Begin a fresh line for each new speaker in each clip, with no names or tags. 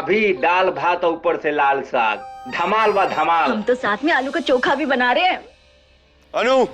भाभी दाल भात और ऊपर से लाल साग, धमाल व धमाल।
हम तो साथ में आलू का चोखा भी बना रहे हैं।
अनु,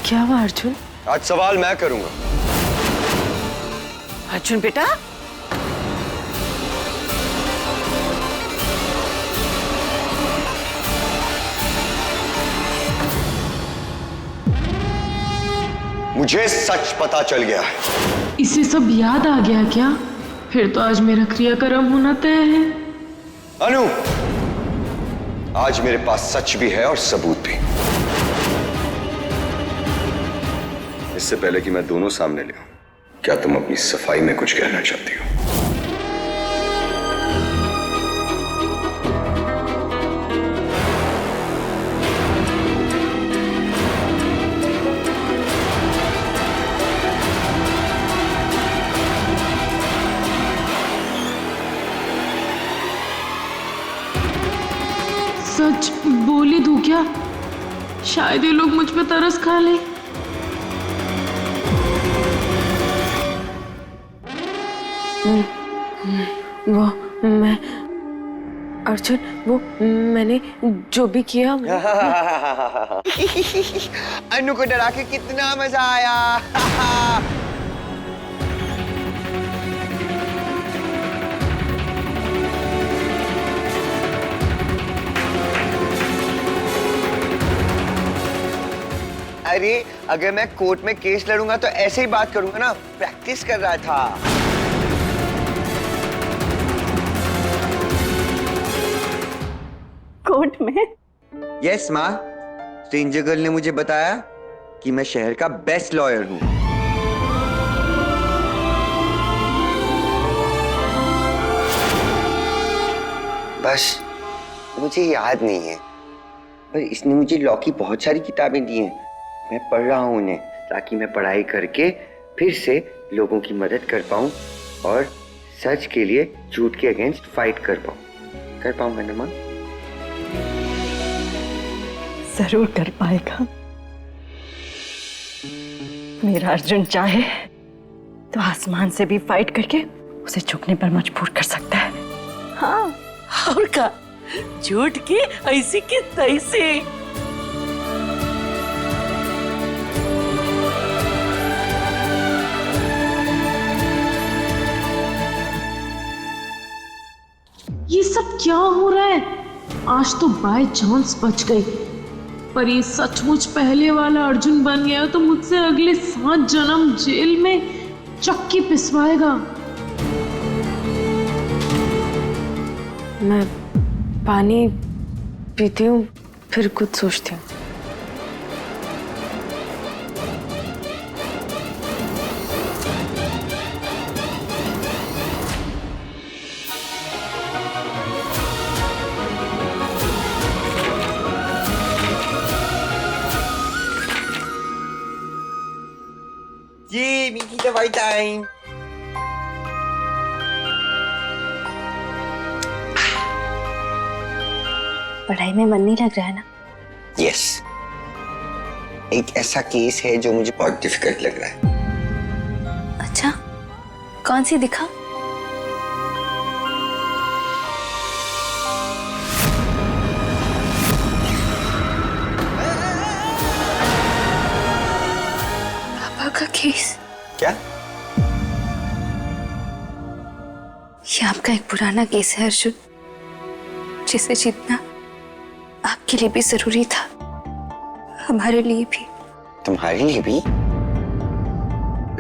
क्या हुआ अर्जुन?
आज सवाल मैं करूंगा।
अर्जुन बेटा,
मुझे सच पता चल गया है।
इसे सब याद आ गया क्या? फिर तो आज मेरा क्रियाक्रम होना तय है।
अनु, आज मेरे पास सच भी है और सबूत भी। इससे पहले कि मैं दोनों सामने ले आऊं, क्या तुम अपनी सफाई में कुछ कहना चाहती हो?
सच बोली दूं क्या? शायद ये लोग मुझ पे तरस खा ले।
वो मैं अर्जुन, वो मैंने जो भी किया
अनु को डरा के कितना मजा आया। अरे अगर मैं कोर्ट में केस लड़ूंगा तो ऐसे ही बात करूंगा ना, प्रैक्टिस कर रहा था।
कोर्ट में?
यस माँ, स्ट्रेंजर गर्ल ने मुझे बताया कि मैं शहर का बेस्ट लॉयर हूँ। बस मुझे याद नहीं है, पर इसने मुझे लॉ की बहुत सारी किताबें दी हैं। मैं पढ़ रहा हूँ उन्हें, ताकि मैं पढ़ाई करके फिर से लोगों की मदद कर पाऊँ और सच के लिए झूठ के अगेंस्ट फाइट कर पाऊंगा ना माँ?
जरूर कर पाएगा। मेरा अर्जुन चाहे तो आसमान से भी फाइट करके उसे झुकने पर मजबूर कर सकता है। हाँ,
और का झूठ की ऐसी की तैसी।
ये सब क्या हो रहा है? आज तो बाय चांस बच गई, पर ये सचमुच पहले वाला अर्जुन बन गया तो मुझसे अगले 7 जन्म जेल में चक्की पिसवाएगा।
मैं पानी पीती हूँ, फिर कुछ सोचती हूँ।
ये मीठी दवाई टाइम।
पढ़ाई में मन नहीं लग रहा है ना?
यस, एक ऐसा केस है जो मुझे बहुत डिफिकल्ट लग रहा है।
अच्छा, कौन सी दिखा? पापा का केस?
क्या?
ये आपका एक पुराना केस है अर्जुन, जिसे जीतना आपके लिए भी जरूरी था, हमारे लिए भी।
तुम्हारे लिए भी?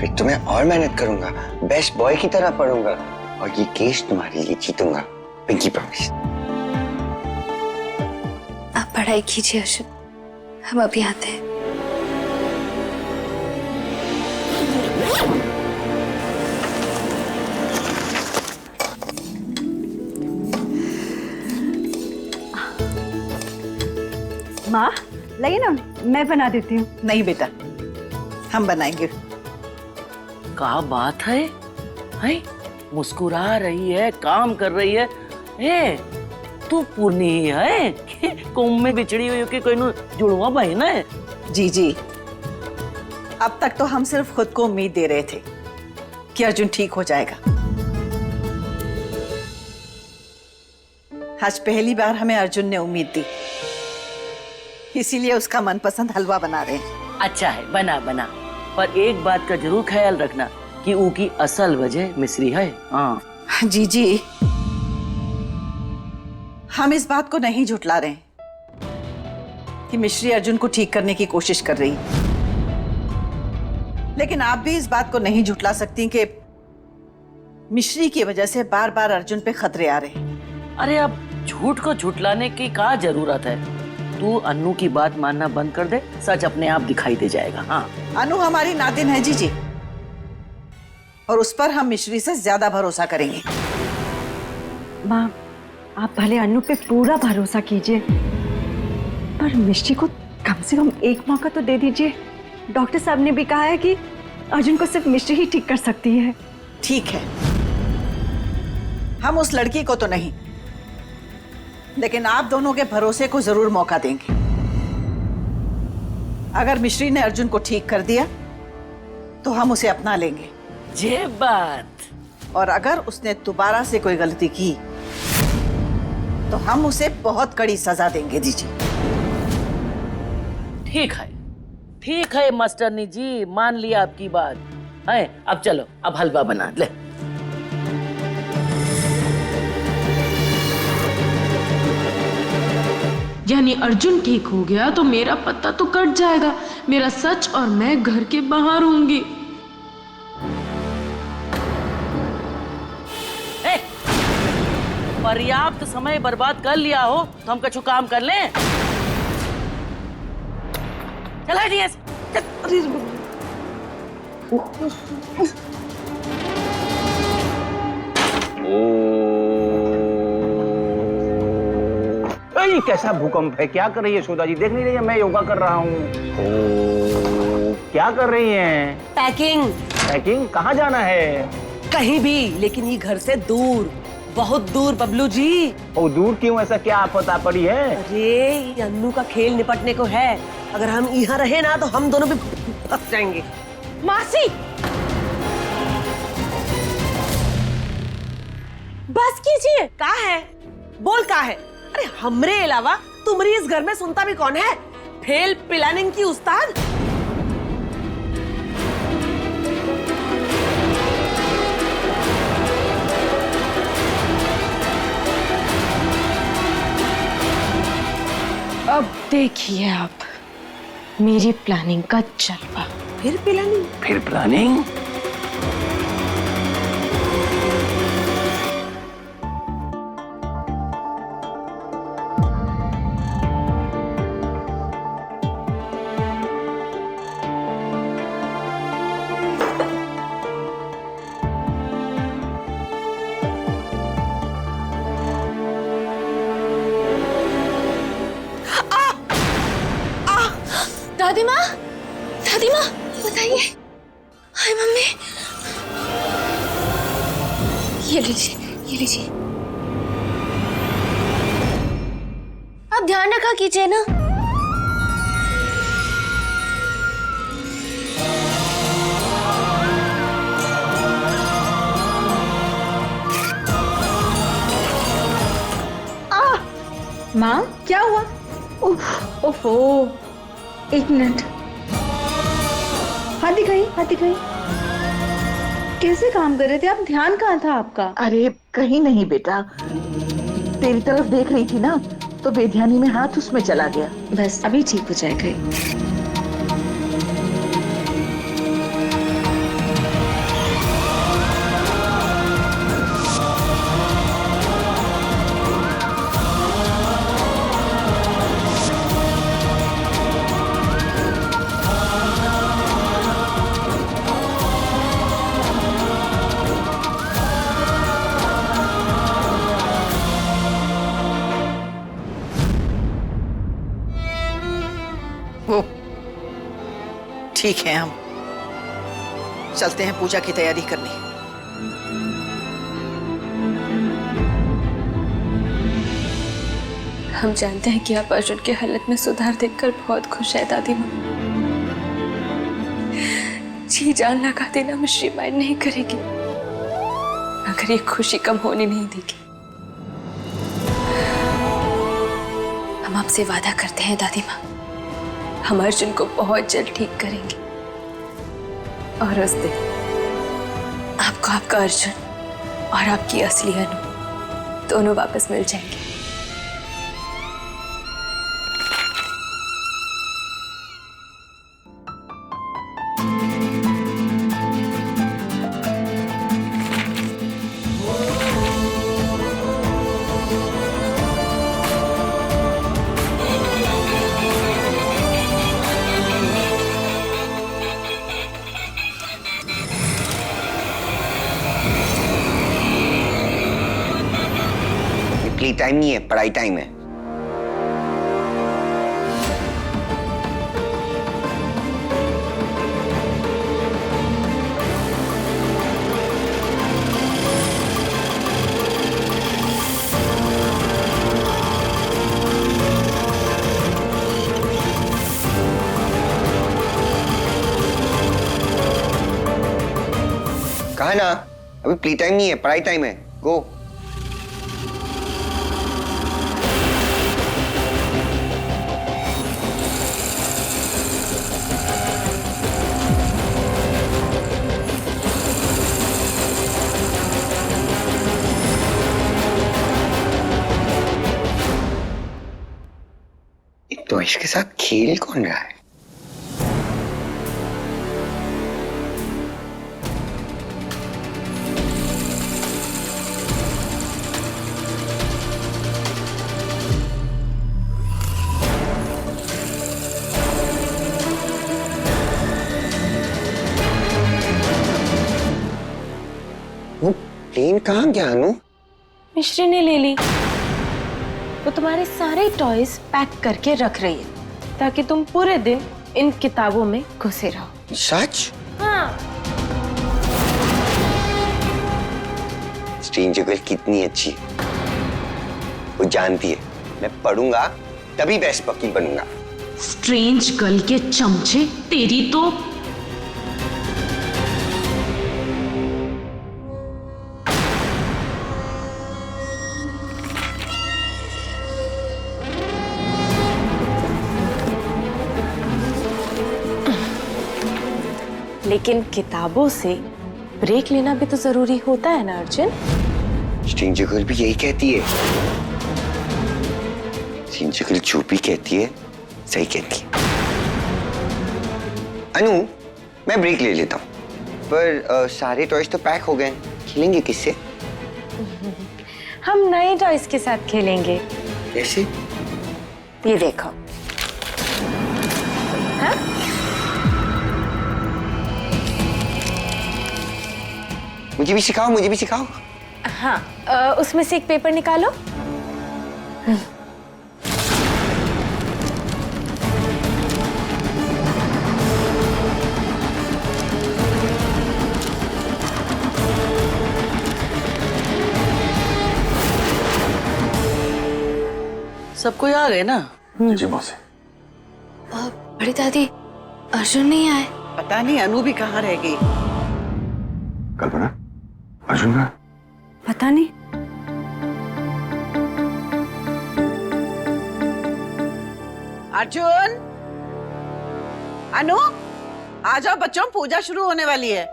फिर तो मैं और मेहनत करूंगा, बेस्ट बॉय की तरह पढ़ूंगा और ये केस तुम्हारे लिए जीतूंगा, पिंकी प्रॉमिस।
आप पढ़ाई कीजिए अर्जुन, हम अभी आते हैं।
माँ लाइए ना, मैं बना देती हूँ।
नहीं बेटा, हम बनाएंगे।
क्या बात है? हैं? मुस्कुरा रही है, काम कर रही है। ए, तू पूर्णी ही है कि कुंभ में बिछड़ी हुई कि कोई जुड़वा बहन है?
जी जी, अब तक तो हम सिर्फ खुद को उम्मीद दे रहे थे कि अर्जुन ठीक हो जाएगा। आज पहली बार हमें अर्जुन ने उम्मीद दी, इसीलिए उसका मनपसंद हलवा बना रहे हैं।
अच्छा है, बना बना, पर एक बात का जरूर ख्याल रखना कि ऊ की असल वजह मिश्री है। हाँ
जी जी, हम इस बात को नहीं झुठला रहे कि मिश्री अर्जुन को ठीक करने की कोशिश कर रही, लेकिन आप भी इस बात को नहीं झुठला सकती कि मिश्री की वजह से बार बार अर्जुन पे खतरे आ रहे हैं।
अरे अब झूठ को झुठलाने की क्या जरूरत है? तू अन्नू की बात मानना बंद कर दे, सच अपने आप दिखाई दे जाएगा। हाँ,
अनु हमारी नातिन है जी जी, और उस पर हम मिश्री से ज्यादा भरोसा करेंगे।
माँ, आप भले अन्नू पे पूरा भरोसा कीजिए, पर मिश्री को कम से कम एक मौका तो दे दीजिए। डॉक्टर साहब ने भी कहा है कि अर्जुन को सिर्फ मिश्री ही ठीक कर सकती है।
ठीक है, हम उस लड़की को तो नहीं, लेकिन आप दोनों के भरोसे को जरूर मौका देंगे। अगर मिश्री ने अर्जुन को ठीक कर दिया तो हम उसे अपना लेंगे।
ये बात।
और अगर उसने दोबारा से कोई गलती की तो हम उसे बहुत कड़ी सजा देंगे दीजिए।
ठीक है मास्टरनी जी, मान लिया आपकी बात है। अब चलो, अब हलवा बना ले।
यानी अर्जुन ठीक हो गया तो मेरा पत्ता तो कट जाएगा, मेरा सच और मैं घर के बाहर होंगी।
पर्याप्त समय बर्बाद कर लिया हो तो हम कछु काम कर लें। चल हटिए।
ये कैसा भूकंप है? क्या कर रही है सुधा जी? देख नहीं रही है मैं योगा कर रहा हूँ। क्या कर रही हैं?
पैकिंग।
पैकिंग? कहाँ जाना है?
कहीं भी, लेकिन ये घर से दूर, बहुत दूर बबलू जी।
ओ दूर क्यों? ऐसा क्या आफत आ पड़ी है?
अरे ये अन्नू का खेल निपटने को है, अगर हम यहाँ रहे ना तो हम दोनों भी फंस जाएंगे। मासी बस कीजिए। कहाँ है? बोल कहाँ है? अरे हमरे अलावा तुम्हारी इस घर में सुनता भी कौन है? फेल प्लानिंग की उस्ताद।
अब देखिए आप मेरी प्लानिंग का जलवा।
फिर प्लानिंग?
फिर प्लानिंग?
दादी माँ, बताइए। हाय मम्मी, ये लीजिए। आप ध्यान रखा कीजिए ना।
माँ क्या हुआ? ओफो, एक मिनट। हाथ दिखाई। कैसे काम कर रहे थे आप? ध्यान कहाँ था आपका?
अरे कहीं नहीं बेटा, तेरी तरफ देख रही थी ना, तो बेध्यानी में हाथ उसमें चला गया।
बस अभी ठीक हो जाएगा।
ठीक है, हम चलते हैं पूजा की तैयारी करने।
हम जानते हैं कि आप अर्जुन की हालत में सुधार देखकर बहुत खुश है दादी माँ। जी जान लगा देना मिश्री माइंड नहीं करेगी, मगर ये खुशी कम होने नहीं देगी। हम आपसे वादा करते हैं दादी माँ, हम अर्जुन को बहुत जल्द ठीक करेंगे और उस दिन आपको आपका अर्जुन और आपकी असली अनु दोनों वापस मिल जाएंगे।
प्ले टाइम नहीं है, पढ़ाई टाइम है। कहा ना, अभी प्ले टाइम नहीं है, पढ़ाई टाइम है। गो। तो इसके साथ खेल कौन रहा है? वो प्लेन कहाँ गया अनु?
मिश्री ने ले ली। वो तुम्हारे सारे टॉयज पैक करके रख रही है ताकि तुम पूरे दिन इन किताबों में घुसे रहो।
सच?
हाँ।
स्ट्रेंजर गर्ल कितनी अच्छी है, वो जानती है मैं पढ़ूंगा तभी बेस्ट वकील बनूंगा।
स्ट्रेंज गर्ल के चमचे, तेरी तो
लेकिन किताबों से ब्रेक लेना भी तो जरूरी होता है ना अर्जुन?
स्ट्रेंजर गर्ल भी यही कहती है। स्ट्रेंजर गर्ल जो भी कहती है सही कहती है। अनु, मैं ब्रेक ले लेता हूँ, पर सारे टॉयज तो पैक हो गए, खेलेंगे किससे?
हम नए टॉयज के साथ खेलेंगे।
कैसे?
ये देखो। हाँ?
मुझे भी सिखाओ, मुझे भी सिखाओ।
हाँ, उसमें से एक पेपर निकालो।
सब कोई आ गए ना?
जी मौसी।
बड़ी दादी, अर्जुन नहीं आए।
पता नहीं अनु भी कहाँ रह गई।
कल्पना, अर्जुन का
पता नहीं।
अर्जुन, अनु, आ जाओ बच्चों, पूजा शुरू होने वाली है।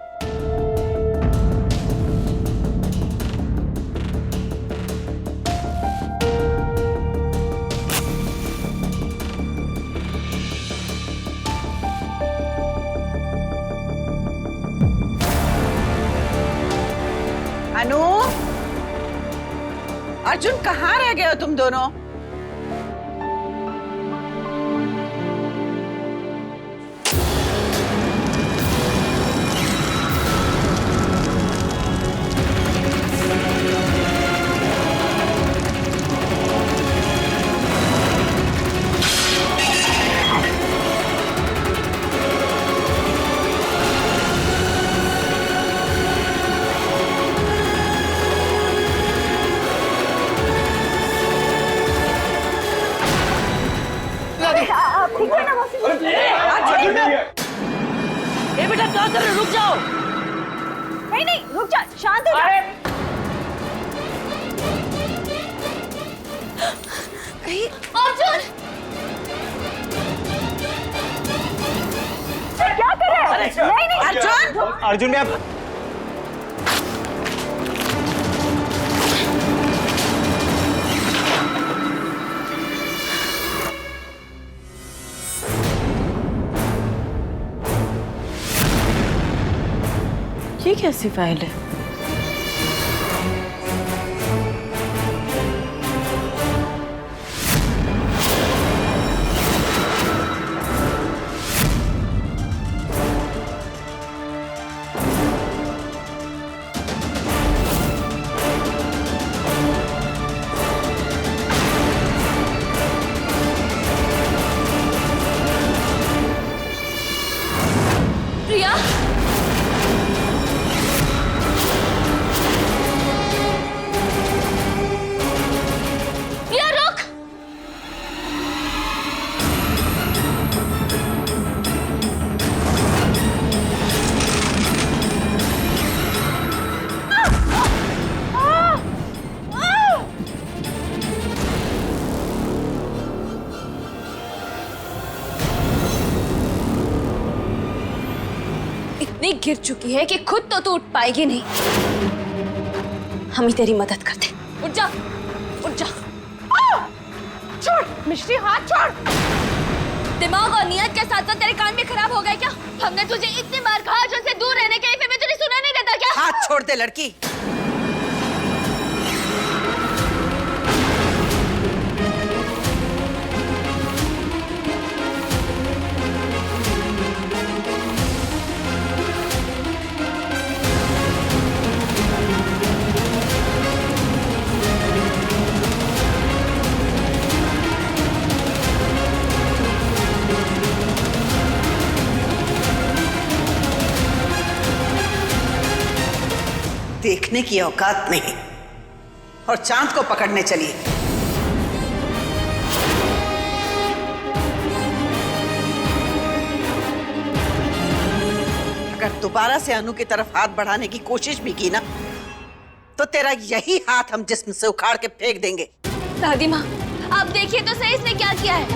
अनु, अर्जुन कहाँ रह गए हो तुम दोनों?
कर रहे हो? रुक जाओ।
नहीं नहीं रुक जा, शांत हो जा।
कहीं अर्जुन
क्या कर रहे हो? नहीं नहीं
अर्जुन!
अर्जुन भैया,
ये कैसी फाइल है?
प्रिया, प्रिया रुक। इतनी गिर चुकी है कि खुद तो तू उठ पाएगी नहीं। हम ही तेरी मदद करते। उठ जा, उठ जा।
छोड़ मिश्री, हाथ छोड़।
दिमाग और नियत के साथ साथ तेरे कान भी खराब हो गए क्या? हमने तुझे इतनी बार कहा अर्जुन से दूर रहने के लिए, फिर भी तुझे सुना नहीं देता क्या?
हाथ छोड़ दे लड़की। देखने की औकात नहीं और चांद को पकड़ने चली। अगर दोबारा से अनु की तरफ हाथ बढ़ाने की कोशिश भी की ना, तो तेरा यही हाथ हम जिस्म से उखाड़ के फेंक देंगे।
दादी माँ, आप देखिए तो सही इसने क्या किया है।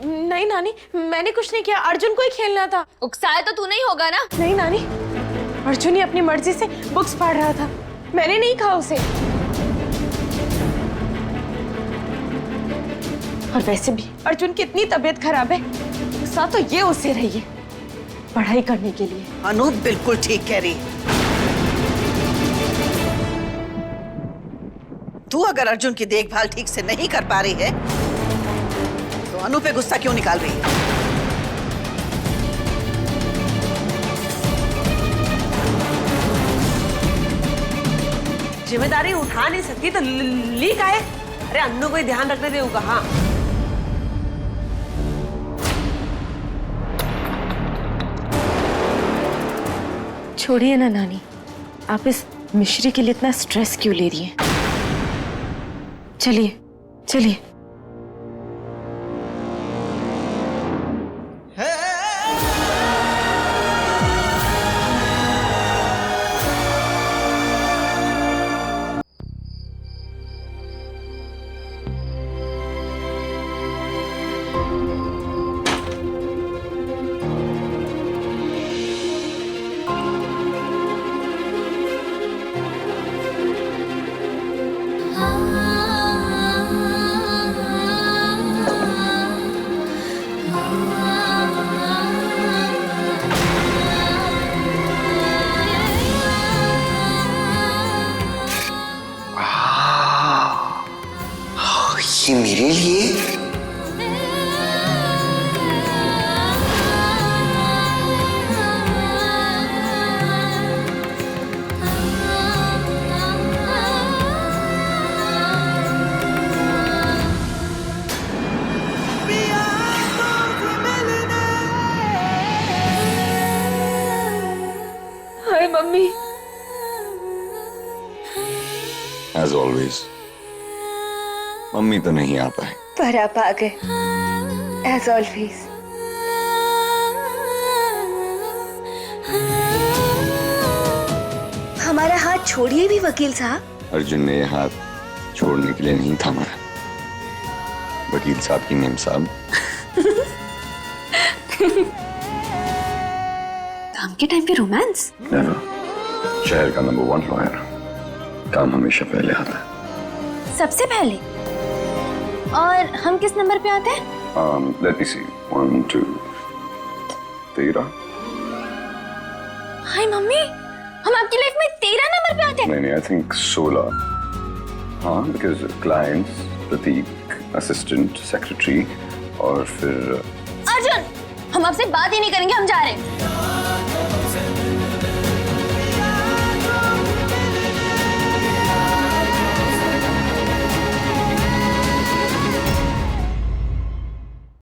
नहीं नानी, मैंने कुछ नहीं किया, अर्जुन को ही खेलना था।
उकसाया तो तू नहीं होगा ना?
नहीं नानी, अर्जुन ही अपनी मर्जी से बुक्स पढ़ रहा था, मैंने नहीं कहा उसे। और वैसे भी अर्जुन की इतनी तबीयत खराब है, गुस्सा तो ये उससे रही है पढ़ाई करने के लिए।
अनु बिल्कुल ठीक कह रही। तू अगर अर्जुन की देखभाल ठीक से नहीं कर पा रही है, तो अनु पे गुस्सा क्यों निकाल रही है?
जिम्मेदारी उठा नहीं सकती तो ली का है? अरे अन्नू को ही ध्यान रखने दे होगा। हाँ,
छोड़िए ना नानी, आप इस मिश्री के लिए इतना स्ट्रेस क्यों ले रही हैं? चलिए चलिए।
ये मेरे लिए?
मम्मी।
As always, मम्मी तो नहीं आ पाए,
पर आप आ गए एज ऑलवेज। हमारा हाथ छोड़िए भी वकील साहब।
अर्जुन ने ये हाथ छोड़ने के लिए नहीं थामा है। वकील साहब की नेम साहब।
काम के टाइम पे रोमांस?
Never. शहर का नंबर 1 लॉयर, काम हमेशा पहले आता है।
सबसे पहले? और हम किस नंबर पे आते हैं?
Let me see. 1, 2, 13।
हाय मम्मी, हम आपकी लाइफ में 13 नंबर पे आते हैं।
नहीं, I think 16। हाँ, because clients, Prateek, assistant, secretary और फिर
अर्जुन, हम आपसे बात ही नहीं करेंगे, हम जा रहे हैं।